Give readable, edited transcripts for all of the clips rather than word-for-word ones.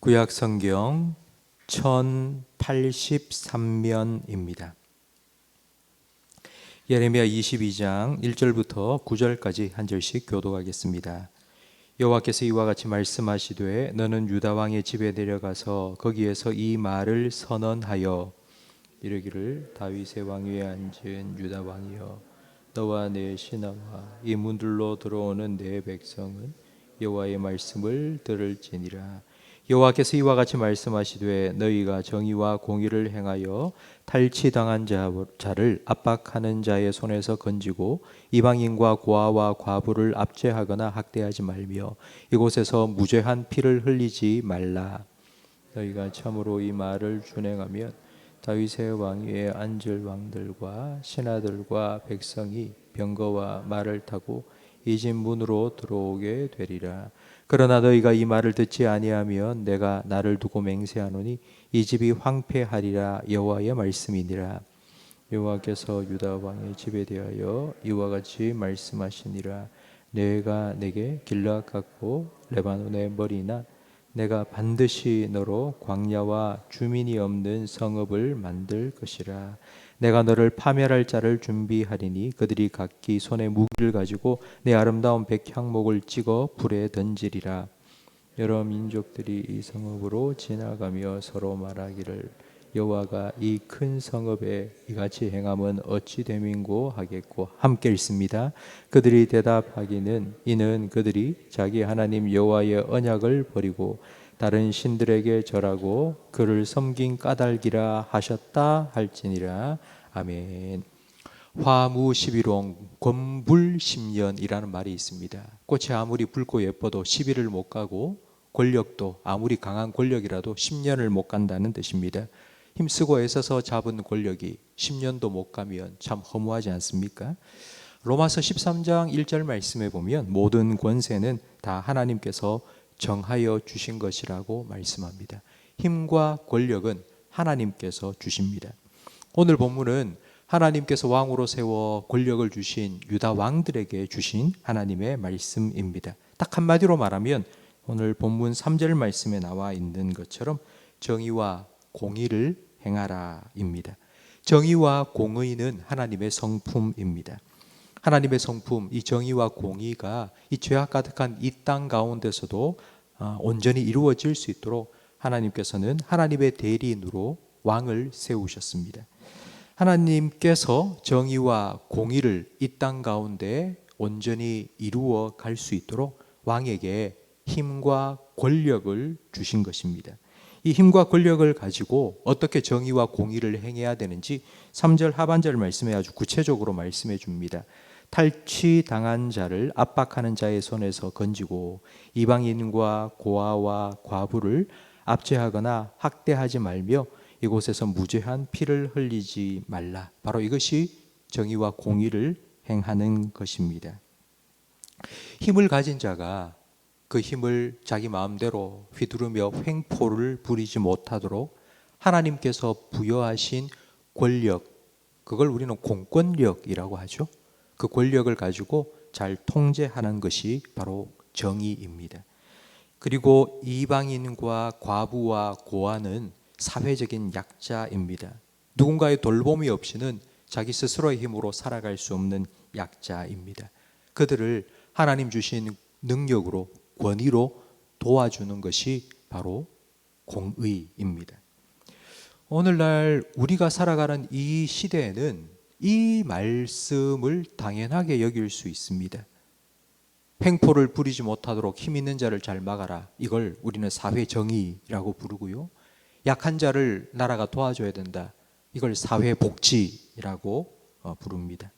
구약 성경 1083면입니다. 예레미야 22장 1절부터 9절까지 한 절씩 교독하겠습니다. 여호와께서 이와 같이 말씀하시되 너는 유다 왕의 집에 내려가서 거기에서 이 말을 선언하여 이르기를 다윗의 왕위에 앉은 유다 왕이여 너와 내 신하와 이 문들로 들어오는 내 백성은 여호와의 말씀을 들을지니라. 여호와께서 이와 같이 말씀하시되 너희가 정의와 공의를 행하여 탈취당한 자를 압박하는 자의 손에서 건지고 이방인과 고아와 과부를 압제하거나 학대하지 말며 이곳에서 무죄한 피를 흘리지 말라. 너희가 참으로 이 말을 준행하면 다윗의 왕위에 앉을 왕들과 신하들과 백성이 병거와 말을 타고 이 집 문으로 들어오게 되리라. 그러나 너희가 이 말을 듣지 아니하면 내가 나를 두고 맹세하노니 이 집이 황폐하리라. 여호와의 말씀이니라. 여호와께서 유다 왕의 집에 대하여 이와 같이 말씀하시니라. 내가 내게 길르앗 같고 레바논의 머리나 내가 반드시 너로 광야와 주민이 없는 성읍을 만들 것이라. 내가 너를 파멸할 자를 준비하리니 그들이 각기 손에 무기를 가지고 내 아름다운 백향목을 찍어 불에 던지리라. 여러 민족들이 이 성읍으로 지나가며 서로 말하기를 여호와가 이 큰 성읍에 이같이 행함은 어찌 됨인고 하겠고 함께 읽습니다. 그들이 대답하기는 이는 그들이 자기 하나님 여호와의 언약을 버리고 다른 신들에게 절하고 그를 섬긴 까닭이라 하셨다 할지니라. 아멘. 화무 11홍 권불 10년이라는 말이 있습니다. 꽃이 아무리 붉고 예뻐도 10일을 못 가고 권력도 아무리 강한 권력이라도 10년을 못 간다는 뜻입니다. 힘쓰고 애써서 잡은 권력이 10년도 못 가면 참 허무하지 않습니까? 로마서 13장 1절 말씀에 보면 모든 권세는 다 하나님께서 정하여 주신 것이라고 말씀합니다. 힘과 권력은 하나님께서 주십니다. 오늘 본문은 하나님께서 왕으로 세워 권력을 주신 유다 왕들에게 주신 하나님의 말씀입니다. 딱 한마디로 말하면 오늘 본문 3절 말씀에 나와 있는 것처럼 정의와 공의를 행하라 입니다. 정의와 공의는 하나님의 성품입니다. 하나님의 성품, 이 정의와 공의가 이 죄악 가득한 이 땅 가운데서도 온전히 이루어질 수 있도록 하나님께서는 하나님의 대리인으로 왕을 세우셨습니다. 하나님께서 정의와 공의를 이 땅 가운데 온전히 이루어 갈 수 있도록 왕에게 힘과 권력을 주신 것입니다. 이 힘과 권력을 가지고 어떻게 정의와 공의를 행해야 되는지 3절 하반절 말씀에 아주 구체적으로 말씀해 줍니다. 탈취당한 자를 압박하는 자의 손에서 건지고 이방인과 고아와 과부를 압제하거나 학대하지 말며 이곳에서 무죄한 피를 흘리지 말라. 바로 이것이 정의와 공의를 행하는 것입니다. 힘을 가진 자가 그 힘을 자기 마음대로 휘두르며 횡포를 부리지 못하도록 하나님께서 부여하신 권력, 그걸 우리는 공권력이라고 하죠. 그 권력을 가지고 잘 통제하는 것이 바로 정의입니다. 그리고 이방인과 과부와 고아는 사회적인 약자입니다. 누군가의 돌봄이 없이는 자기 스스로의 힘으로 살아갈 수 없는 약자입니다. 그들을 하나님 주신 능력으로 권위로 도와주는 것이 바로 공의입니다. 오늘날 우리가 살아가는 이 시대에는 이 말씀을 당연하게 여길 수 있습니다. 횡포를 부리지 못하도록 힘 있는 자를 잘 막아라. 이걸 우리는 사회 정의라고 부르고요. 약한 자를 나라가 도와줘야 된다. 이걸 사회 복지라고 부릅니다.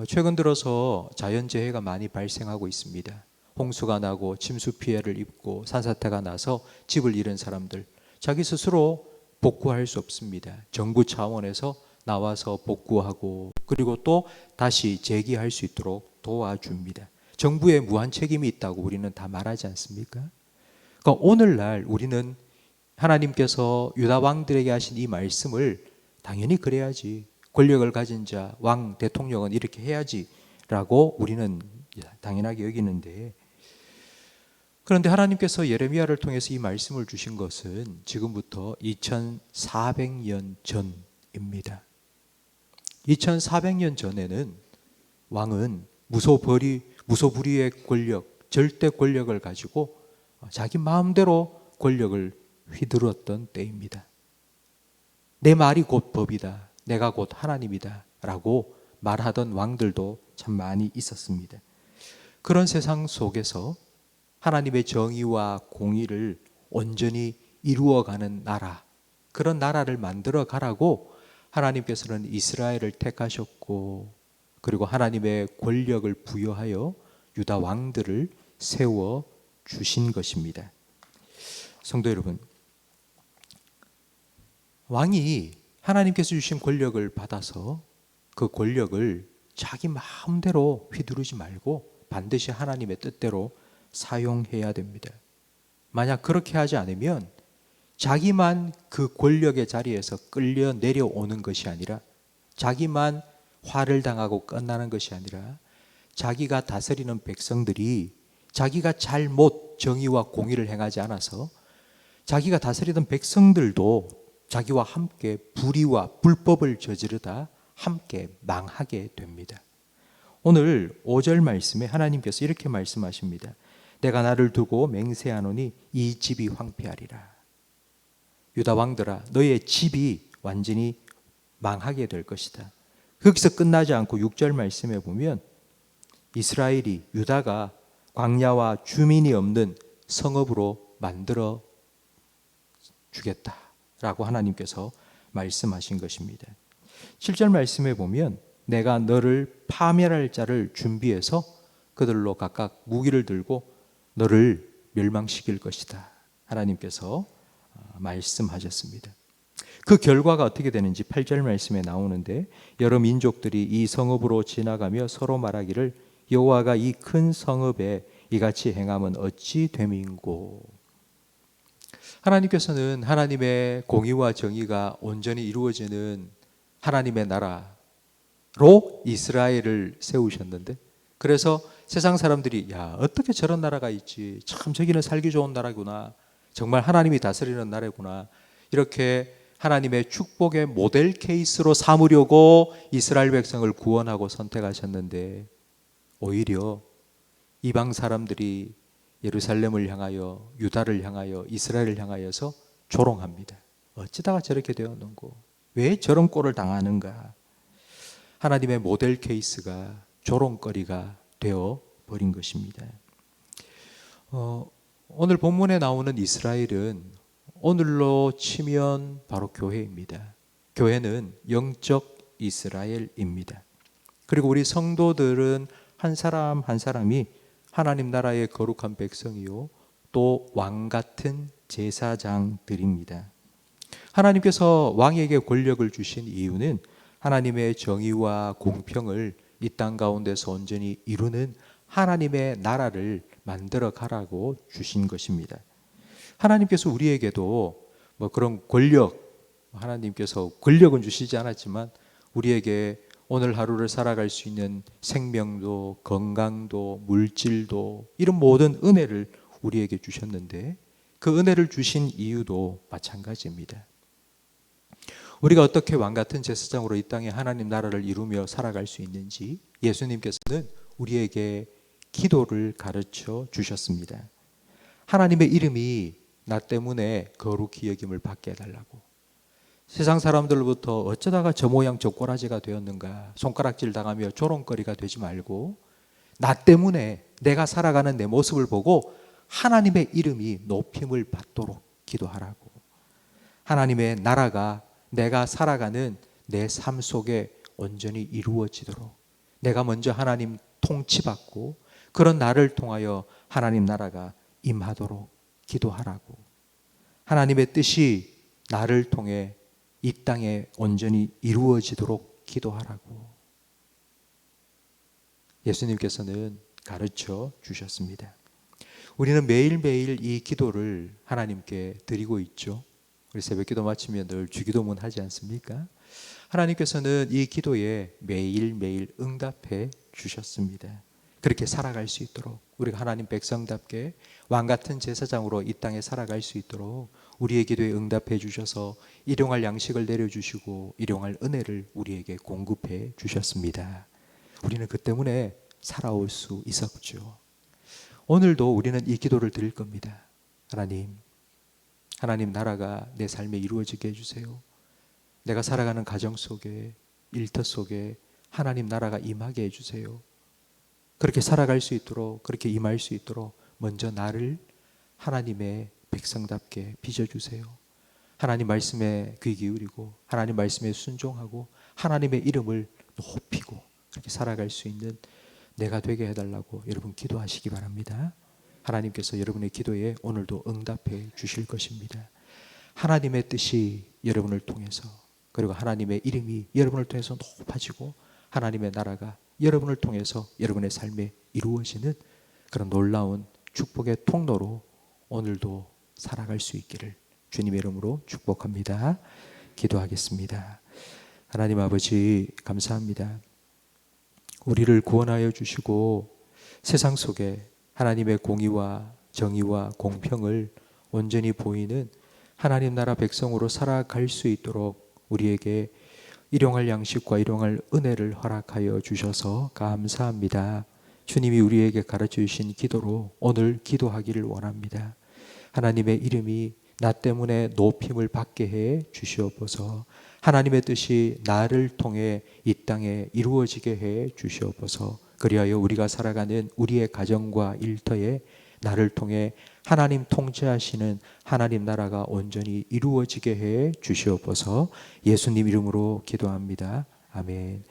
최근 들어서 자연재해가 많이 발생하고 있습니다. 홍수가 나고 침수 피해를 입고 산사태가 나서 집을 잃은 사람들, 자기 스스로 복구할 수 없습니다. 정부 차원에서 나와서 복구하고 그리고 또 다시 재기할 수 있도록 도와줍니다. 정부의 무한 책임이 있다고 우리는 다 말하지 않습니까? 그러니까 오늘날 우리는 하나님께서 유다 왕들에게 하신 이 말씀을 당연히 그래야지, 권력을 가진 자, 왕, 대통령은 이렇게 해야지 라고 우리는 당연하게 여기는데 그런데 하나님께서 예레미야를 통해서 이 말씀을 주신 것은 지금부터 2400년 전입니다. 2400년 전에는 왕은 무소불위의 권력, 절대 권력을 가지고 자기 마음대로 권력을 휘두르었던 때입니다. 내 말이 곧 법이다, 내가 곧 하나님이다 라고 말하던 왕들도 참 많이 있었습니다. 그런 세상 속에서 하나님의 정의와 공의를 온전히 이루어가는 나라, 그런 나라를 만들어 가라고 하나님께서는 이스라엘을 택하셨고, 그리고 하나님의 권력을 부여하여 유다 왕들을 세워 주신 것입니다. 성도 여러분, 왕이 하나님께서 주신 권력을 받아서 그 권력을 자기 마음대로 휘두르지 말고 반드시 하나님의 뜻대로 사용해야 됩니다. 만약 그렇게 하지 않으면 자기만 그 권력의 자리에서 끌려 내려오는 것이 아니라, 자기만 화를 당하고 끝나는 것이 아니라, 자기가 다스리는 백성들이 자기가 잘못 정의와 공의를 행하지 않아서 자기가 다스리던 백성들도 자기와 함께 불의와 불법을 저지르다 함께 망하게 됩니다. 오늘 5절 말씀에 하나님께서 이렇게 말씀하십니다. 내가 나를 두고 맹세하노니 이 집이 황폐하리라. 유다 왕들아, 너의 집이 완전히 망하게 될 것이다. 거기서 끝나지 않고 6절 말씀에 보면 이스라엘이, 유다가 광야와 주민이 없는 성읍으로 만들어 주겠다라고 하나님께서 말씀하신 것입니다. 7절 말씀에 보면 내가 너를 파멸할 자를 준비해서 그들로 각각 무기를 들고 너를 멸망시킬 것이다. 하나님께서 말씀하셨습니다. 그 결과가 어떻게 되는지 8절 말씀에 나오는데, 여러 민족들이 이 성읍으로 지나가며 서로 말하기를 여호와가 이 큰 성읍에 이같이 행함은 어찌 됨인고. 하나님께서는 하나님의 공의와 정의가 온전히 이루어지는 하나님의 나라로 이스라엘을 세우셨는데, 그래서 세상 사람들이 야, 어떻게 저런 나라가 있지, 참 저기는 살기 좋은 나라구나, 정말 하나님이 다스리는 나라구나, 이렇게 하나님의 축복의 모델 케이스로 삼으려고 이스라엘 백성을 구원하고 선택하셨는데, 오히려 이방 사람들이 예루살렘을 향하여, 유다를 향하여, 이스라엘을 향하여서 조롱합니다. 어찌다가 저렇게 되었는고, 왜 저런 꼴을 당하는가. 하나님의 모델 케이스가 조롱거리가 되어 버린 것입니다. 오늘 본문에 나오는 이스라엘은 오늘로 치면 바로 교회입니다. 교회는 영적 이스라엘입니다. 그리고 우리 성도들은 한 사람 한 사람이 하나님 나라의 거룩한 백성이요, 또 왕 같은 제사장들입니다. 하나님께서 왕에게 권력을 주신 이유는 하나님의 정의와 공평을 이 땅 가운데서 온전히 이루는 하나님의 나라를 만들어 가라고 주신 것입니다. 하나님께서 우리에게도 그런 권력, 하나님께서 권력은 주시지 않았지만 우리에게 오늘 하루를 살아갈 수 있는 생명도, 건강도, 물질도, 이런 모든 은혜를 우리에게 주셨는데, 그 은혜를 주신 이유도 마찬가지입니다. 우리가 어떻게 왕같은 제사장으로 이 땅에 하나님 나라를 이루며 살아갈 수 있는지 예수님께서는 우리에게 기도를 가르쳐 주셨습니다. 하나님의 이름이 나 때문에 거룩히 여김을 받게 해달라고. 세상 사람들로부터 어쩌다가 저 모양 저 꼬라지가 되었는가 손가락질 당하며 조롱거리가 되지 말고, 나 때문에 내가 살아가는 내 모습을 보고 하나님의 이름이 높임을 받도록 기도하라고. 하나님의 나라가 내가 살아가는 내 삶 속에 온전히 이루어지도록, 내가 먼저 하나님 통치받고 그런 나를 통하여 하나님 나라가 임하도록 기도하라고. 하나님의 뜻이 나를 통해 이 땅에 온전히 이루어지도록 기도하라고 예수님께서는 가르쳐 주셨습니다. 우리는 매일매일 이 기도를 하나님께 드리고 있죠. 우리 새벽기도 마치면 늘 주기도문 하지 않습니까? 하나님께서는 이 기도에 매일매일 응답해 주셨습니다. 그렇게 살아갈 수 있도록 우리가 하나님 백성답게 왕같은 제사장으로 이 땅에 살아갈 수 있도록 우리의 기도에 응답해 주셔서 일용할 양식을 내려주시고 일용할 은혜를 우리에게 공급해 주셨습니다. 우리는 그 때문에 살아올 수 있었죠. 오늘도 우리는 이 기도를 드릴 겁니다. 하나님 나라가 내 삶에 이루어지게 해주세요. 내가 살아가는 가정 속에, 일터 속에 하나님 나라가 임하게 해주세요. 그렇게 살아갈 수 있도록, 그렇게 임할 수 있도록 먼저 나를 하나님의 백성답게 빚어주세요. 하나님 말씀에 귀 기울이고 하나님 말씀에 순종하고 하나님의 이름을 높이고 그렇게 살아갈 수 있는 내가 되게 해달라고 여러분 기도하시기 바랍니다. 하나님께서 여러분의 기도에 오늘도 응답해 주실 것입니다. 하나님의 뜻이 여러분을 통해서, 그리고 하나님의 이름이 여러분을 통해서 높아지고 하나님의 나라가 여러분을 통해서 여러분의 삶에 이루어지는 그런 놀라운 축복의 통로로 오늘도 살아갈 수 있기를 주님의 이름으로 축복합니다. 기도하겠습니다. 하나님 아버지 감사합니다. 우리를 구원하여 주시고 세상 속에 하나님의 공의와 정의와 공평을 온전히 보이는 하나님 나라 백성으로 살아갈 수 있도록 우리에게 일용할 양식과 일용할 은혜를 허락하여 주셔서 감사합니다. 주님이 우리에게 가르쳐 주신 기도로 오늘 기도하기를 원합니다. 하나님의 이름이 나 때문에 높임을 받게 해 주시옵소서. 하나님의 뜻이 나를 통해 이 땅에 이루어지게 해 주시옵소서. 그리하여 우리가 살아가는 우리의 가정과 일터에 나를 통해 하나님 통치하시는 하나님 나라가 온전히 이루어지게 해 주시옵소서. 예수님 이름으로 기도합니다. 아멘.